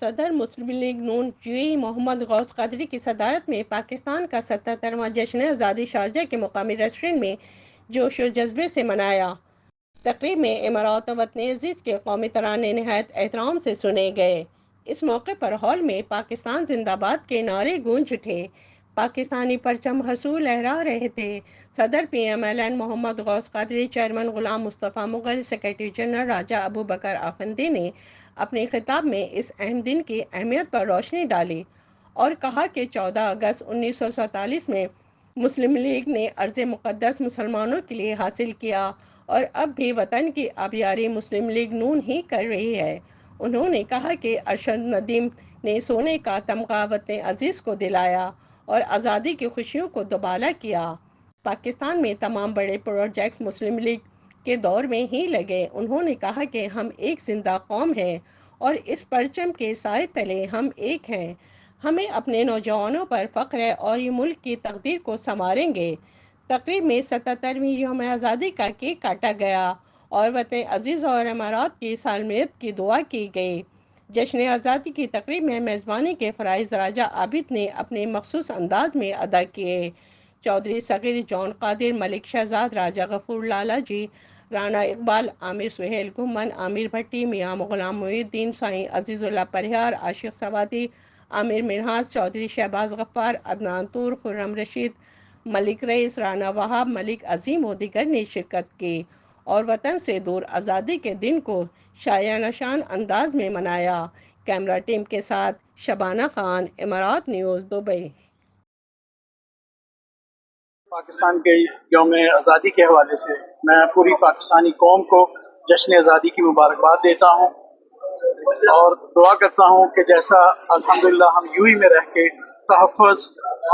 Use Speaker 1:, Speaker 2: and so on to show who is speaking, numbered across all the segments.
Speaker 1: صدر مسلم لیگ نون محمد غوث قادری کی صدارت میں پاکستان کا 77واں جشن آزادی شارجہ کے مقامی ریسٹورنٹ میں جوش و جذبے سے منایا۔ تقریب میں امارات و وطن عزیز کے قومی ترانے نہایت احترام سے سنے گئے۔ اس موقع پر ہال میں پاکستان زندہ باد کے نعرے گونج اٹھے، پاکستانی پرچم حصول لہرا رہے تھے۔ صدر پی ایم ایل این محمد غوث Qadri, chairman Ghulam Mustafa Mughal, secretary general راجہ ابو بکر آفندی نے اپنے خطاب میں اس اہم دن کی اہمیت پر روشنی ڈالی اور کہا کہ 14 اگست 1947 میں مسلم لیگ نے ارض مقدس مسلمانوں کے لیے حاصل کیا اور اب بھی وطن کی آبیاری مسلم لیگ نون ہی کر رہی ہے۔ انہوں نے کہا کہ ارشد ندیم نے سونے کا تمغہ وطن عزیز کو دلایا اور آزادی کی خوشیوں کو دوبالا کیا۔ پاکستان میں تمام بڑے پروجیکٹس مسلم لیگ کے دور میں ہی لگے۔ انہوں نے کہا کہ ہم ایک زندہ قوم ہیں اور اس پرچم کے سائے تلے ہم ایک ہیں۔ ہمیں اپنے نوجوانوں پر فخر ہے اور یہ ملک کی تقدیر کو سنواریں گے۔ تقریب میں 77ویں یوم آزادی کا کیک کاٹا گیا اور وطن عزیز اور امارات کی سالمیت کی دعا کی گئی۔ جشن آزادی کی تقریب میں میزبانی کے فرائض راجہ عابد نے اپنے مخصوص انداز میں ادا کیے۔ چودھری صغیر جون قادر، ملک شہزاد، راجہ غفور لالا جی، رانا اقبال، عامر سہیل گھمن، عامر بھٹی، میاں غلام محی الدین، سائیں عزیز اللہ پریہار، عاشق سوادی، عامر منہاس، چودھری شہباز غفار، عدنان طور، خرم رشید، ملک رئیس، رانا وہاب، ملک عظیم و دیگر نے شرکت کی اور وطن سے دور آزادی کے دن کو شایانہ شان انداز میں منایا۔ کیمرہ ٹیم کے ساتھ شبانہ خان، امارات نیوز، دبئی۔
Speaker 2: پاکستان کے یوم آزادی کے حوالے سے میں پوری پاکستانی قوم کو جشن آزادی کی مبارکباد دیتا ہوں اور دعا کرتا ہوں کہ جیسا الحمدللہ ہم یو ہی میں رہ کے تحفظ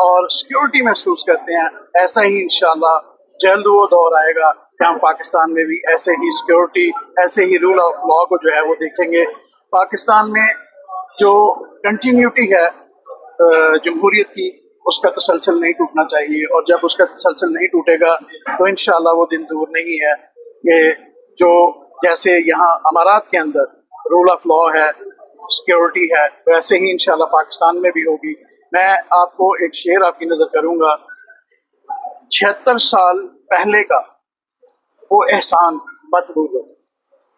Speaker 2: اور سیکیورٹی محسوس کرتے ہیں، ایسا ہی انشاءاللہ جلد وہ دور آئے گا کہ ہم پاکستان میں بھی ایسے ہی سیکیورٹی، ایسے ہی رول آف لا کو جو ہے وہ دیکھیں گے۔ پاکستان میں جو کنٹینیوٹی ہے جمہوریت کی، اس کا تسلسل نہیں ٹوٹنا چاہیے، اور جب اس کا تسلسل نہیں ٹوٹے گا تو انشاءاللہ وہ دن دور نہیں ہے کہ جو جیسے یہاں امارات کے اندر رول آف لا ہے، سیکیورٹی ہے، ویسے ہی انشاءاللہ پاکستان میں بھی ہوگی۔ میں آپ کو ایک شعر آپ کی نظر کروں گا۔ 76 سال پہلے کا وہ احسان مت بھولو،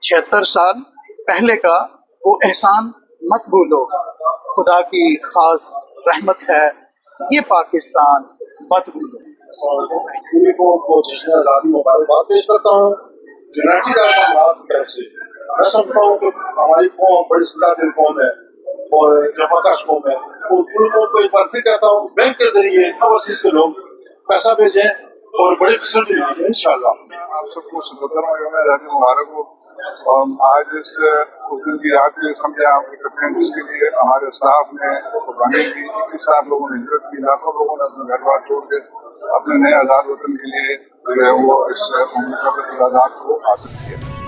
Speaker 2: 76 سال پہلے کا وہ احسان مت بھولو، خدا کی خاص رحمت ہے یہ پاکستان مت بھولو۔
Speaker 3: اور پوری قوم کو جشن آزادی مبارکباد پیش کرتا ہوں یونائٹڈ عرب امارات کی طرف سے۔ میں سمجھتا ہوں کہ ہماری قوم بڑی سادہ دل قوم ہے اور جفاکش قوم ہے، اور پوری قوم کو ایک بار پھر کہتا ہوں بینک کے ذریعے اوورسیز کے لوگ پیسہ بھیجیں اور بڑی فیسلٹی ملے گی انشاءاللہ۔
Speaker 4: آپ سب کو 77واں یوم آزادی مبارک ہو۔ اور آج اس دن کی رات کے سمجھے آپ کرتے ہیں جس کے لیے ہمارے اسٹاف نے قربانی کی، 21,000 لوگوں نے ہجرت کی، لاکھوں لوگوں نے اپنے گھر بار چھوڑ کے اپنے نئے آزاد وطن کے لیے وہ اس مملکت آزاد کو حاصل کیا۔